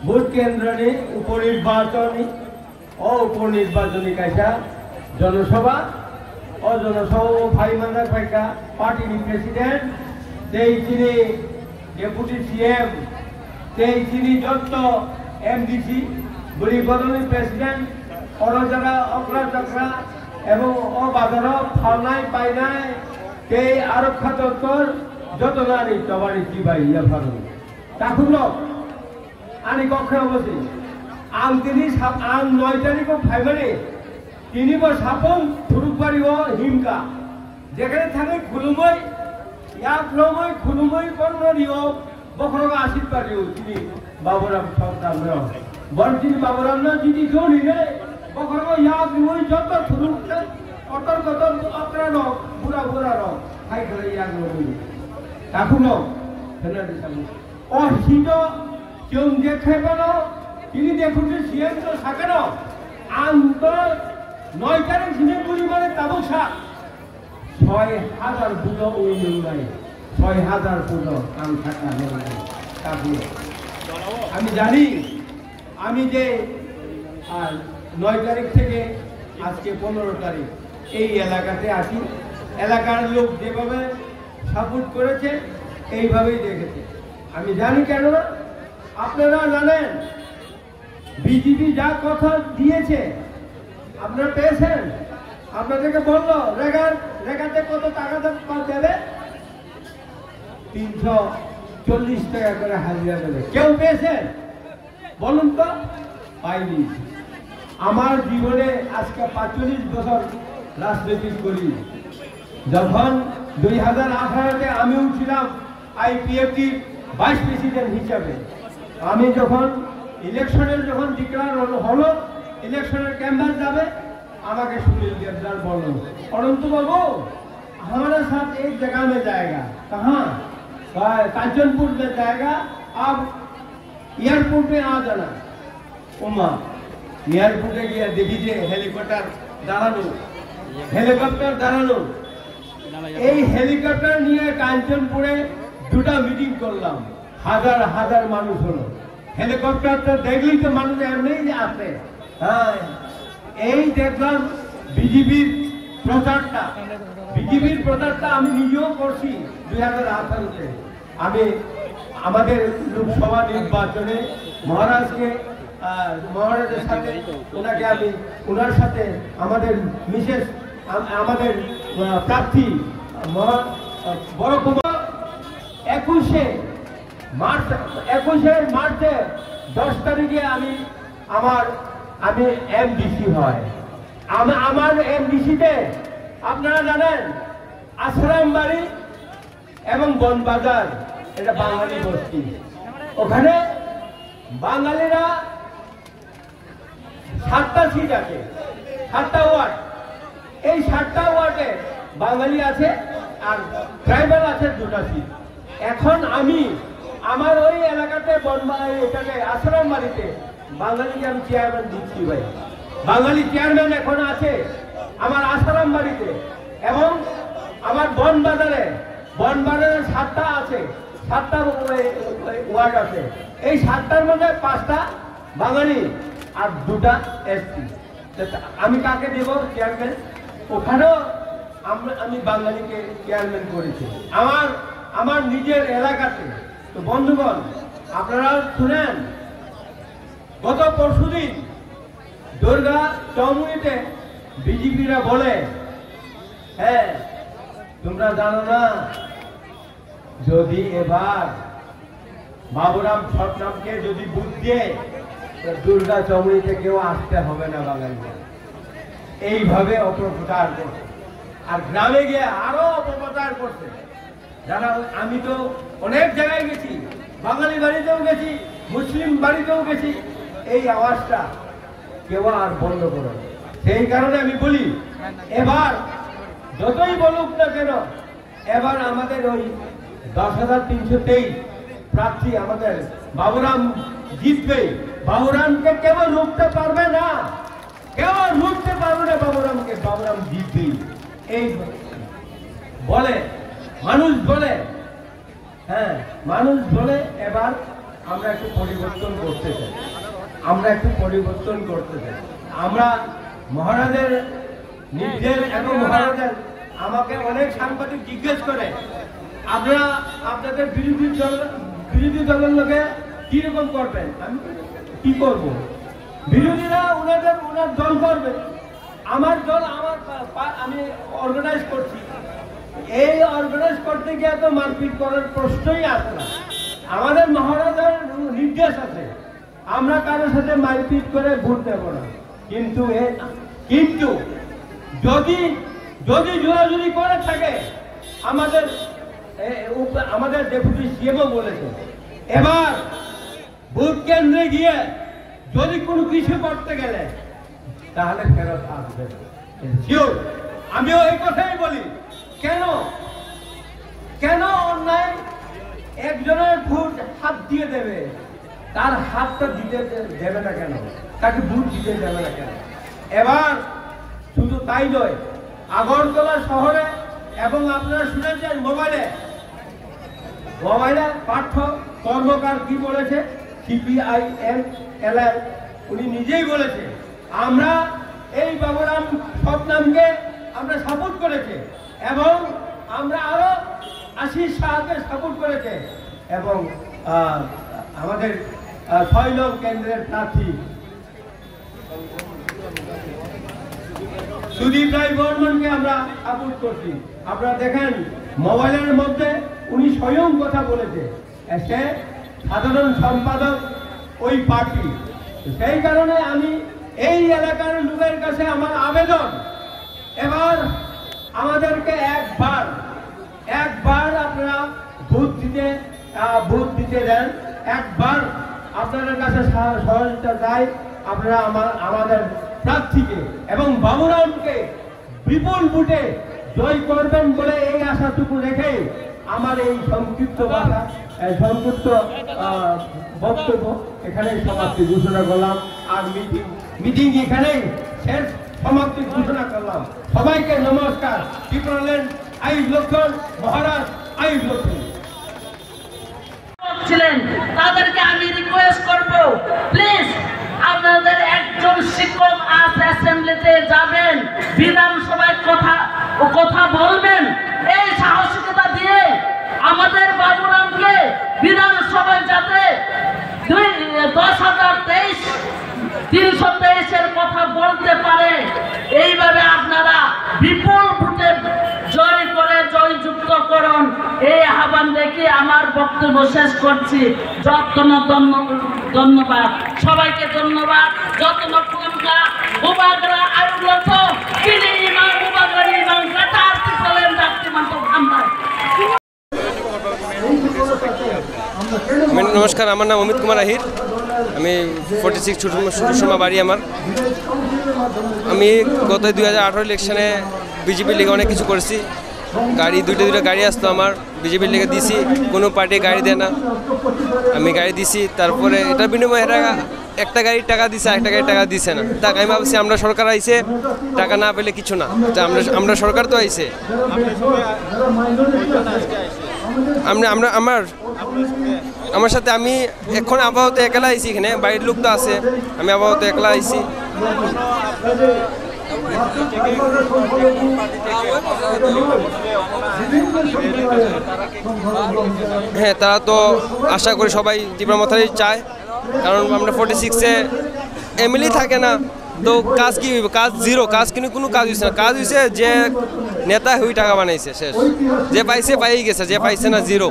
Vote কেন্দ্রে উপনির্বাচনী ও উপনির্বাচনী কাইসা জনসভা ও জনসভা ফাইমানা ফাইকা পার্টির প্রেসিডেন্ট তেই তিনি ডেপুটি সিএম তেই তিনি যত এমডিসি বুড়ি বদলি প্রেসিডেন্ট ওরা যারা অকরা চকরা এবং ও বাজার ফালনাই পাইনাই তেই আরক্ষা দপ্তর যত নারী তবারি জিবাই ইয়া ফারুন তাকুল আনি কক্ষে অবশ্যই আং তিনি আং 9 তারিখ ফাইবারে তিনি বা সাপন ফুরুকবাড়ি ও হিমকা যেখানে থাকে খুলুমই এক লমই খুলুমই কর্ণরিও বখরগা আশীর্বাদিও তিনি বাবুরাম সন্তান বর্তিন বাবুরাম না যদি জনি নে বখরগা ইয়াক ওই যত ফুরুকটা অতর কত অকরান পুরা পুরা র খাই করে ইয়াক লমই তাকুল ফেনাদি সামনে ও হিত কেউ দেখে বলো তিনি দেখুন যে সিএম তো থাকে না আন্ত 9 তারিখ সিনে পরিবারে তাবসা 6000 পুজো ওই নাই 6000 পুজো কাম থাকা নাই তারপরে আমি জানি আমি যে 9 তারিখ থেকে আজকে 15 তারিখ এই এলাকাতে আসি এলাকার লোক যেভাবে সাপোর্ট করেছে এইভাবেই দেখেছে আমি জানি কেন না আপনারা জানেন বিজেপি যা কথা দিয়েছে আপনারা পেয়েছেন আপনাদেরকে বললো রেগাতে কত টাকা দেবে 340 টাকা করে হাজিরা দেবে কেউ পেয়েছেন বলুন তো পাইনি আমার জীবনে আজকে 45 বছর রাজনীতি করি যখন 2018-তে আমি উঠছিলাম আইপিএফটি ভাইস প্রেসিডেন্ট হিসাবে আমি যখন ইলেকশনের যখন ডিক্লার হলো इलेक्शन कैंपस जावे आगे सुनील देवदार बोलो परंतु बाबू हमारे साथ एक जगह में जाएगा कहाँ कांचनपुर में जाएगा अब एयरपोर्ट पे आ जाना उमा एयरपोर्टे गया देखिए हेलीकॉप्टर दाঁড়ানো हेलीकॉप्टर दाঁড়ানো এই হেলিকপ্টার নিয়ে কাঞ্চনপুরে দুটা মিটিং করলাম হাজার হাজার মানুষ হলো হেলিকপ্টারটা দেখলেই তো মানুষ এমনিই আসে হ্যাঁ এই দেখলাম বিজেপির প্রচারটা আমি নিজেও করছি 2018-তে আমি আমাদের লোকসভা নির্বাচনে মহারাজের সাথে ওনাকে আমি ওনার সাথে আমাদের মিসেস আমাদের প্রার্থী বড় কুমার 21শে মার্চে 10 তারিখে আমি এমডিসি হয় আমার এমডিসিতে আপনারা জানেন আশ্রম বাড়ি এবং বনবাজার এটা বাঙালি বস্তি ওখানে বাঙালিরা 7টা সিট আছে 7টা ওয়ার্ড এই 7টা ওয়ার্ডে বাঙালি আছে আর ট্রাইবাল আছে 2টা সিট এখন আমি আমার ওই এলাকাতে বনবাড়ি এটাকে আশ্রম বাড়িতে বাঙালিকে আমি চেয়ারম্যান দিচ্ছি ভাই বাঙালি চেয়ারম্যান এখন আছে আমার আশ্রম বাড়িতে এবং আমার বনবাজারে 7টা আছে 7টা ওয়ার্ড আছে এই 7টার মধ্যে 5টা বাঙালি আর 2টা এসটি আমি কাকে দেব চেয়ারম্যান ওখানেও আমি বাঙালিকে চেয়ারম্যান করেছি আমার নিজের এলাকাতে তো বন্ধুগণ আপনারা শুনেন গত পরশুদিন দুর্গা চৌমুনিতে বিজেপিরা বলে হ্যাঁ তোমরা জানো না যদি এবার বাবুরাম সরকারকে যদি বুঝ দিয়ে দুর্গা চৌমুনিতে কেউ আসতে হবে না বাঙালিরা এইভাবে অপপ্রচার করছে আর গ্রামে গিয়ে আরো অপপ্রচার করছে যারা আমি তো অনেক জায়গায় গেছি বাঙালি বাড়িতেও গেছি মুসলিম বাড়িতেও গেছি এই আওয়াজটা কেউ আর বন্ধ করো সেই কারণে আমি বলি এবার যতই বলুক না কেন এবার আমাদের ওই 10,323 প্রার্থী আমাদের বাবুরাম জিতবে বাবুরামকে কেউ রুখতে পারবে না বাবুরামকে বাবুরাম জিতবে এই বলে মানুষ বলে হ্যাঁ মানুষ বলে এবার আমরা একটু পরিবর্তন করতে চাই, আমরা একটু পরিবর্তন করতে চাই। আমরা মহারাজের নির্দেশ এবং মহারাজের আমাকে অনেক সাংবাদিক জিজ্ঞেস করে আপনারা আপনাদের বিরোধী দলের লোকে কিরকম করবেন। আমি কি করব? বিরোধীরা ওনার দল করবে, আমার দল আমি অর্গানাইজ করছি। এই অর্গানাইজ করতে গিয়ে তো মারপিট করার প্রশ্নই আসে না। আমাদের মহারাজার নির্দেশ আছে, আমরা কারোর সাথে মারপিট করে ভোট দেব না। কিন্তু যদি জোরাজুরি করে থাকে, আমাদের ডেপুটি সিএমও বলেছে এবার ভোট কেন্দ্রে গিয়ে যদি কোনো কিছু করতে গেলে তাহলে ফেরত আসবে। আমিও এই কথাই বলি, কেন অন্যায় একজনের ভোট হাত দিয়ে দেবে, তার হাতটা দিতে দেবে না কেন, তাকে ভোট দিতে দেবে না কেন? এবার শুধু তাই নয়, আগরতলা শহরে এবং আপনারা শুনেছেন মোবাইলে পাঠ্য কর্মকার কি বলেছে, CPIM-LR উনি নিজেই বলেছে আমরা এই বাবুরাম সৎনামকে আমরা সাপোর্ট করেছে এবং আমরা আরো আশিস শাহকে সাপোর্ট করেছে এবং আমাদের 6 নং কেন্দ্রের প্রার্থী সুদীপ রায় বর্মনকে আমরা সাপোর্ট করছি। আপনারা দেখেন মোবাইলের মধ্যে উনি স্বয়ং কথা বলেছে, সে সাধারণ সম্পাদক ওই পার্টি। সেই কারণে আমি এই এলাকার লোকের কাছে আমার আবেদন, এবার আমাদেরকে একবার আপনারা ভোট দিতে দেন, একবার আপনাদের কাছে সহযোগিতা চাই। আপনারা আমাদের প্রার্থীকে এবং বাবুরামকে বিপুল ভোটে জয় করবেন বলে এই আশাটুকু রেখে আমার এই সংক্ষিপ্ত বক্তব্য এখানেই সমাপ্তি ঘোষণা করলাম। আর মিটিং এখানেই শেষ সমাপ্তি ঘোষণা করলাম। সবাইকে নমস্কার। টিপ্রাল্যান্ড আইব লক্ষণ, মহারাজ আইব লক্ষণ। তাদেরকে আমি রিকোয়েস্ট করব, প্লিজ আপনাদের একজন শিক্ষক আজ অ্যাসেম্বলিতে যাবেন, বিধানসভায় কথা বলবেন। এই সাহসিকতা দিয়ে আমাদের বাবুরামকে বিধানসভায় যাতে 10,323-এর কথা বলতে পারে, এইভাবে আপনারা বিপুল ভোটে জয়যুক্ত করুন। এই আহ্বান রেখে আমার বক্তব্য শেষ করছি। ধন্যবাদ সবাইকে, ধন্যবাদ। যত্ন কুমকা উবাগরা আইগুলো কিলি ইমাম উবাগরি ইমাম কাটা আরতি বলেন ডাক্তি মানতো আমরা। নমস্কার, আমার নাম অমিত কুমার আহির। আমি 46 ছোটসমা বাড়ি আমার। আমি গত 2018 ইলেকশনে বিজেপির লিগে অনেক কিছু করেছি। গাড়ি দুইটা গাড়ি আসতো আমার, বিজেপির লিগে দিছি, কোনো পার্টি গাড়ি দেয় না, আমি গাড়ি দিছি। তারপরে এটার বিনিময়ে এরা একটা গাড়ির টাকা দিছে, একটা গাড়ির টাকা দিছে না। তাকে আমি ভাবছি আমরা সরকার আইছে, টাকা না পেলে কিছু না, আমরা সরকার তো আইছে। আমার সাথে আমি এখন আপাতত একলা আইছি, এখানে বাড়ির লোক তো আছে, আমি আপাতত একলা আইছি। হ্যাঁ, তারা তো আশা করি সবাই ত্রিপুরা মথারই চায়, কারণ আমরা 46-এ এমএলএ থাকে না, তো কাজ কি হইব? কাজ জিরো, কাজ কিন্তু কোনো কাজ হয়েছে না। কাজ হয়েছে যে নেতা হই টাকা বানাইছে, শেষ। যে পাইছে পাই গেছে, যে পাইছে না জিরো।